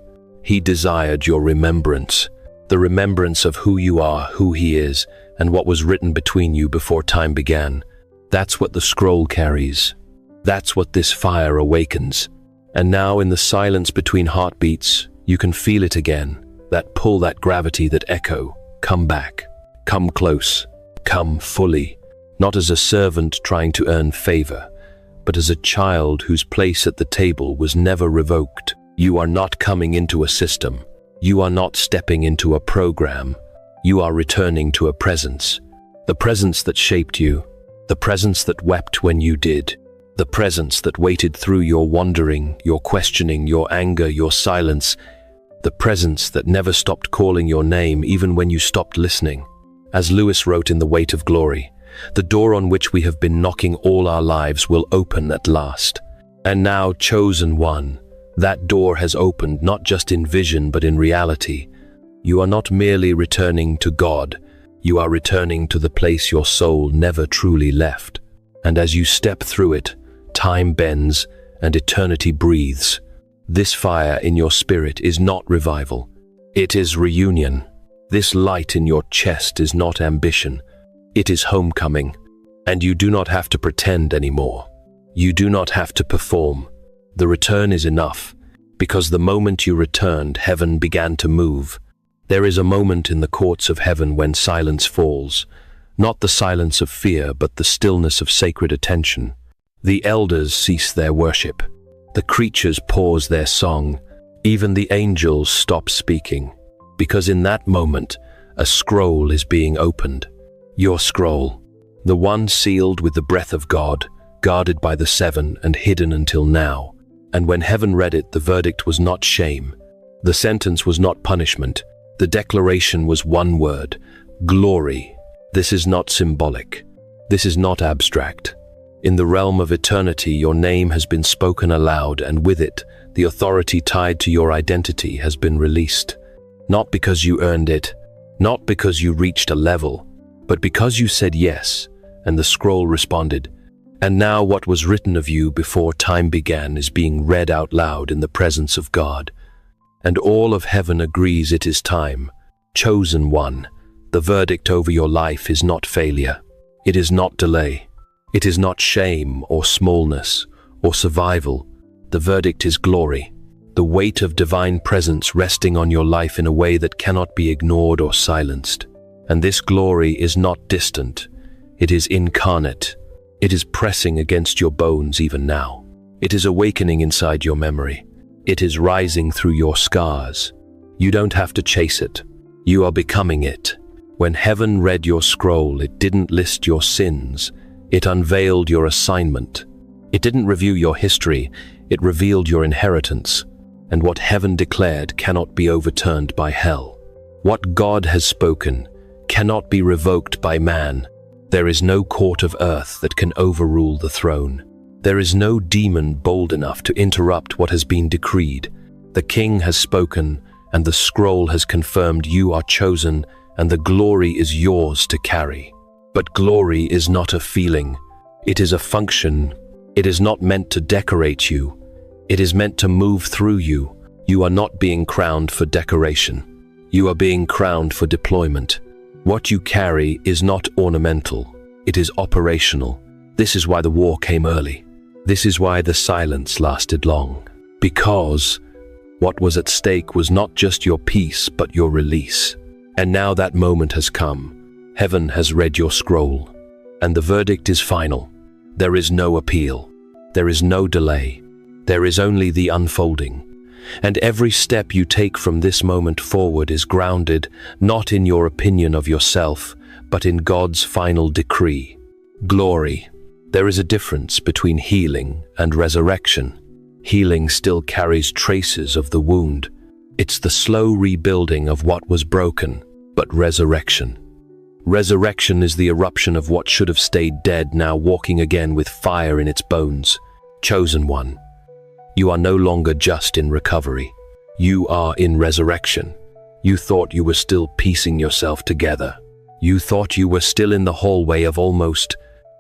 A: He desired your remembrance, the remembrance of who you are, who He is, and what was written between you before time began. That's what the scroll carries. That's what this fire awakens. And now in the silence between heartbeats, you can feel it again, that pull, that gravity, that echo. Come back. Come close. Come fully. Not as a servant trying to earn favor, but as a child whose place at the table was never revoked. You are not coming into a system. You are not stepping into a program. You are returning to a presence. The presence that shaped you. The presence that wept when you did. The presence that waited through your wandering, your questioning, your anger, your silence. The presence that never stopped calling your name even when you stopped listening. As Lewis wrote in The Weight of Glory, the door on which we have been knocking all our lives will open at last. And now, chosen one, that door has opened not just in vision but in reality. You are not merely returning to God, you are returning to the place your soul never truly left. And as you step through it, time bends and eternity breathes. This fire in your spirit is not revival, it is reunion. This light in your chest is not ambition, it is homecoming. And you do not have to pretend anymore. You do not have to perform. The return is enough, because the moment you returned, heaven began to move. There is a moment in the courts of heaven when silence falls, not the silence of fear, but the stillness of sacred attention. The elders cease their worship. The creatures pause their song. Even the angels stop speaking, because in that moment, a scroll is being opened. Your scroll, the one sealed with the breath of God, guarded by the seven and hidden until now. And when heaven read it, the verdict was not shame. The sentence was not punishment. The declaration was one word: glory. This is not symbolic. This is not abstract. In the realm of eternity, your name has been spoken aloud, and with it, the authority tied to your identity has been released. Not because you earned it, not because you reached a level, but because you said yes, and the scroll responded. And now what was written of you before time began is being read out loud in the presence of God. And all of heaven agrees it is time. Chosen one, the verdict over your life is not failure. It is not delay. It is not shame or smallness or survival. The verdict is glory, the weight of divine presence resting on your life in a way that cannot be ignored or silenced. And this glory is not distant. It is incarnate. It is pressing against your bones even now. It is awakening inside your memory. It is rising through your scars. You don't have to chase it. You are becoming it. When heaven read your scroll, it didn't list your sins. It unveiled your assignment. It didn't review your history. It revealed your inheritance. And what heaven declared cannot be overturned by hell. What God has spoken cannot be revoked by man. There is no court of earth that can overrule the throne. There is no demon bold enough to interrupt what has been decreed. The King has spoken, and the scroll has confirmed you are chosen, and the glory is yours to carry. But glory is not a feeling. It is a function. It is not meant to decorate you. It is meant to move through you. You are not being crowned for decoration. You are being crowned for deployment. What you carry is not ornamental. It is operational. This is why the war came early. This is why the silence lasted long. Because what was at stake was not just your peace, but your release. And now that moment has come. Heaven has read your scroll, and the verdict is final. There is no appeal. There is no delay. There is only the unfolding. And every step you take from this moment forward is grounded not in your opinion of yourself, but in God's final decree. Glory. There is a difference between healing and resurrection. Healing still carries traces of the wound. It's the slow rebuilding of what was broken, but resurrection. Resurrection is the eruption of what should have stayed dead, now walking again with fire in its bones. Chosen one. You are no longer just in recovery. You are in resurrection. You thought you were still piecing yourself together. You thought you were still in the hallway of almost,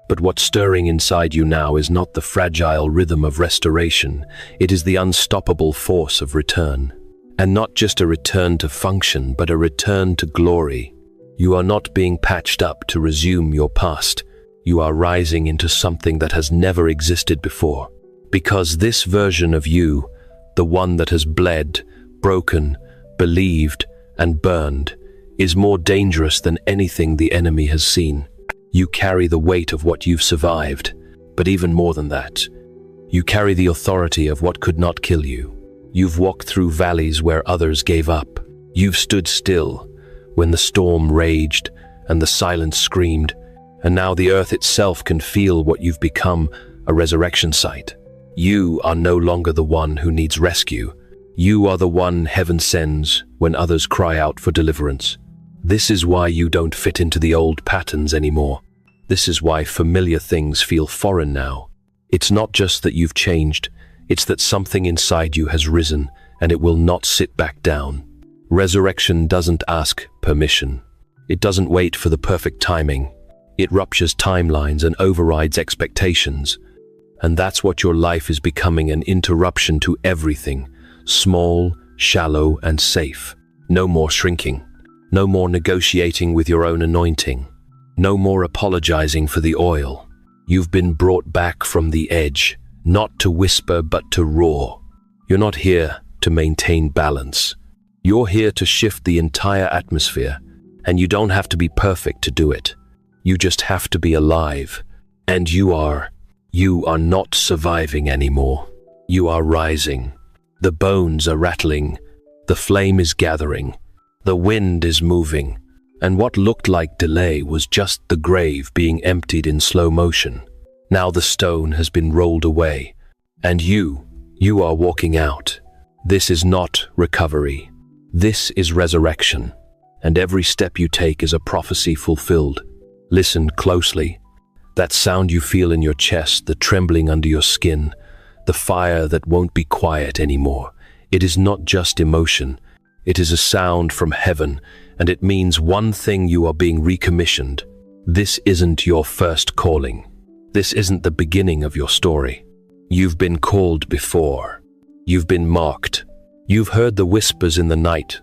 A: but what's stirring inside you now is not the fragile rhythm of restoration. It is the unstoppable force of return. And not just a return to function, but a return to glory. You are not being patched up to resume your past. You are rising into something that has never existed before. Because this version of you, the one that has bled, broken, believed, and burned, is more dangerous than anything the enemy has seen. You carry the weight of what you've survived, but even more than that, you carry the authority of what could not kill you. You've walked through valleys where others gave up. You've stood still when the storm raged and the silence screamed, and now the earth itself can feel what you've become, a resurrection site. You are no longer the one who needs rescue. You are the one heaven sends when others cry out for deliverance. This is why you don't fit into the old patterns anymore. This is why familiar things feel foreign now. It's not just that you've changed, it's that something inside you has risen and it will not sit back down. Resurrection doesn't ask permission. It doesn't wait for the perfect timing. It ruptures timelines and overrides expectations. And that's what your life is becoming, an interruption to everything. Small, shallow, and safe. No more shrinking. No more negotiating with your own anointing. No more apologizing for the oil. You've been brought back from the edge, not to whisper but to roar. You're not here to maintain balance. You're here to shift the entire atmosphere, and you don't have to be perfect to do it. You just have to be alive. And you are not surviving anymore. You are rising. The bones are rattling. The flame is gathering. The wind is moving. And what looked like delay was just the grave being emptied in slow motion. Now the stone has been rolled away. And you are walking out. This is not recovery. This is resurrection. And every step you take is a prophecy fulfilled. Listen closely. That sound you feel in your chest, the trembling under your skin, the fire that won't be quiet anymore. It is not just emotion. It is a sound from heaven, and it means one thing: you are being recommissioned. This isn't your first calling. This isn't the beginning of your story. You've been called before. You've been marked. You've heard the whispers in the night,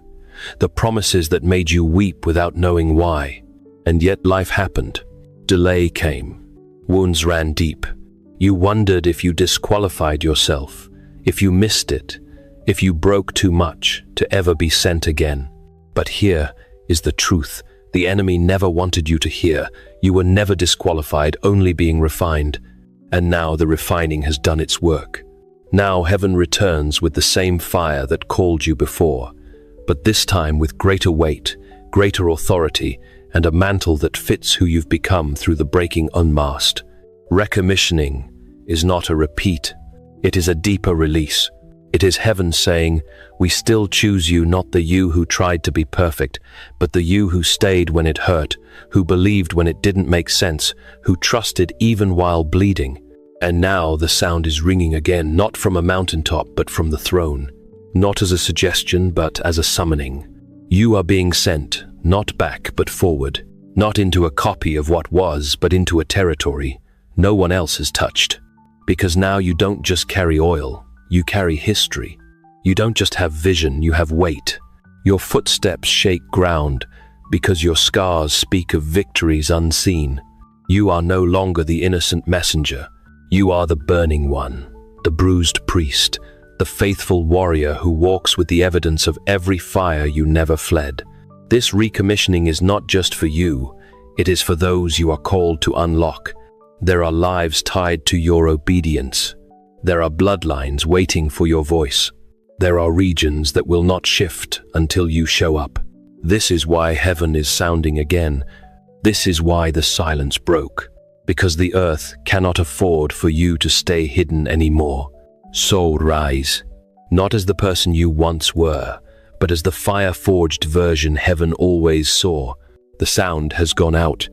A: the promises that made you weep without knowing why. And yet life happened. Delay came. Wounds ran deep. You wondered if you disqualified yourself, if you missed it, if you broke too much to ever be sent again. But here is the truth the enemy never wanted you to hear. You were never disqualified, only being refined. And now the refining has done its work. Now heaven returns with the same fire that called you before, but this time with greater weight, greater authority, and a mantle that fits who you've become through the breaking unmasked. Recommissioning is not a repeat. It is a deeper release. It is heaven saying, we still choose you, not the you who tried to be perfect, but the you who stayed when it hurt, who believed when it didn't make sense, who trusted even while bleeding. And now the sound is ringing again, not from a mountaintop, but from the throne. Not as a suggestion, but as a summoning. You are being sent, not back, but forward. Not into a copy of what was, but into a territory no one else has touched. Because now you don't just carry oil, you carry history. You don't just have vision, you have weight. Your footsteps shake ground because your scars speak of victories unseen. You are no longer the innocent messenger. You are the burning one, the bruised priest, the faithful warrior who walks with the evidence of every fire you never fled. This recommissioning is not just for you, it is for those you are called to unlock. There are lives tied to your obedience. There are bloodlines waiting for your voice. There are regions that will not shift until you show up. This is why heaven is sounding again. This is why the silence broke. Because the earth cannot afford for you to stay hidden anymore. So rise, not as the person you once were, but as the fire-forged version heaven always saw. The sound has gone out.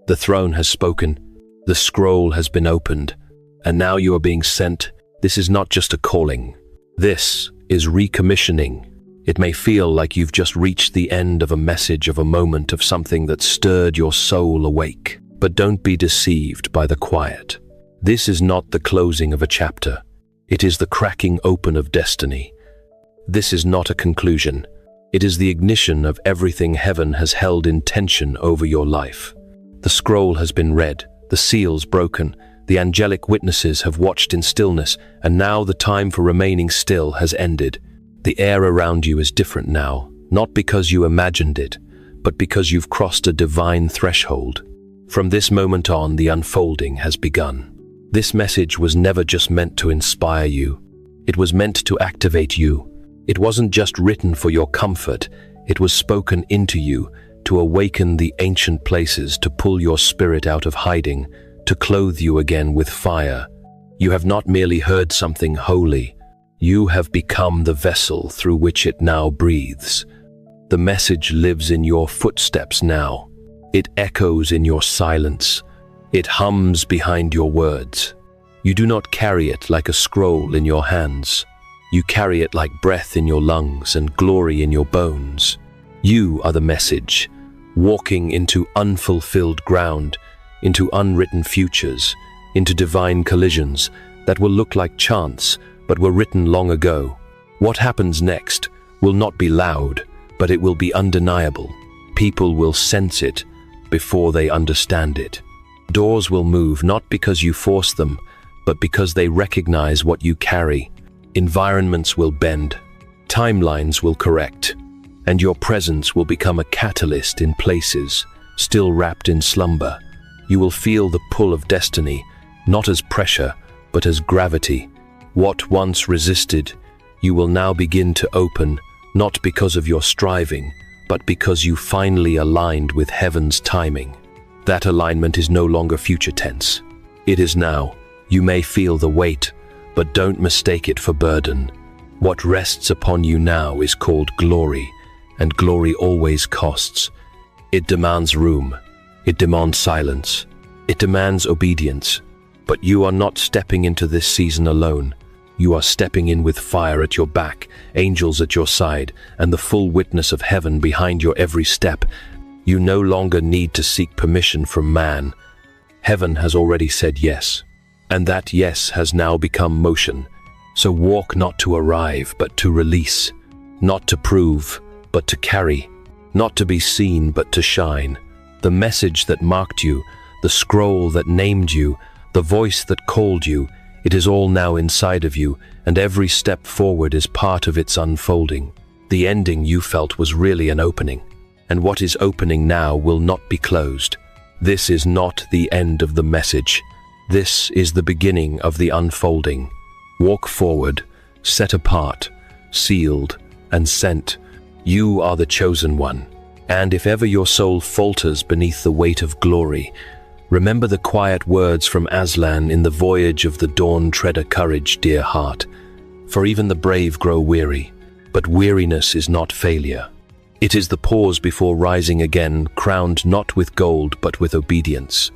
A: The throne has spoken. The scroll has been opened. And now you are being sent. This is not just a calling. This is recommissioning. It may feel like you've just reached the end of a message, of a moment, of something that stirred your soul awake. But don't be deceived by the quiet. This is not the closing of a chapter. It is the cracking open of destiny. This is not a conclusion. It is the ignition of everything heaven has held in tension over your life. The scroll has been read, the seals broken, the angelic witnesses have watched in stillness, and now the time for remaining still has ended. The air around you is different now, not because you imagined it, but because you've crossed a divine threshold. From this moment on, the unfolding has begun. This message was never just meant to inspire you. It was meant to activate you. It wasn't just written for your comfort. It was spoken into you to awaken the ancient places, to pull your spirit out of hiding, to clothe you again with fire. You have not merely heard something holy. You have become the vessel through which it now breathes. The message lives in your footsteps now. It echoes in your silence. It hums behind your words. You do not carry it like a scroll in your hands. You carry it like breath in your lungs and glory in your bones. You are the message, walking into unfulfilled ground, into unwritten futures, into divine collisions that will look like chance, but were written long ago. What happens next will not be loud, but it will be undeniable. People will sense it before they understand it. Doors will move not because you force them, but because they recognize what you carry. Environments will bend, timelines will correct, and your presence will become a catalyst in places still wrapped in slumber. You will feel the pull of destiny, not as pressure, but as gravity. What once resisted, you will now begin to open, not because of your striving, but because you finally aligned with heaven's timing. That alignment is no longer future tense. It is now. You may feel the weight, but don't mistake it for burden. What rests upon you now is called glory, and glory always costs. It demands room. It demands silence. It demands obedience. But you are not stepping into this season alone. You are stepping in with fire at your back, angels at your side, and the full witness of heaven behind your every step. You no longer need to seek permission from man. Heaven has already said yes, and that yes has now become motion. So walk not to arrive, but to release. Not to prove, but to carry. Not to be seen, but to shine. The message that marked you, the scroll that named you, the voice that called you, it is all now inside of you, and every step forward is part of its unfolding. The ending you felt was really an opening, and what is opening now will not be closed. This is not the end of the message. This is the beginning of the unfolding. Walk forward, set apart, sealed, and sent. You are the chosen one. And if ever your soul falters beneath the weight of glory, remember the quiet words from Aslan in the voyage of the dawn. Tread a courage, dear heart, for even the brave grow weary, but weariness is not failure. It is the pause before rising again, crowned not with gold but with obedience.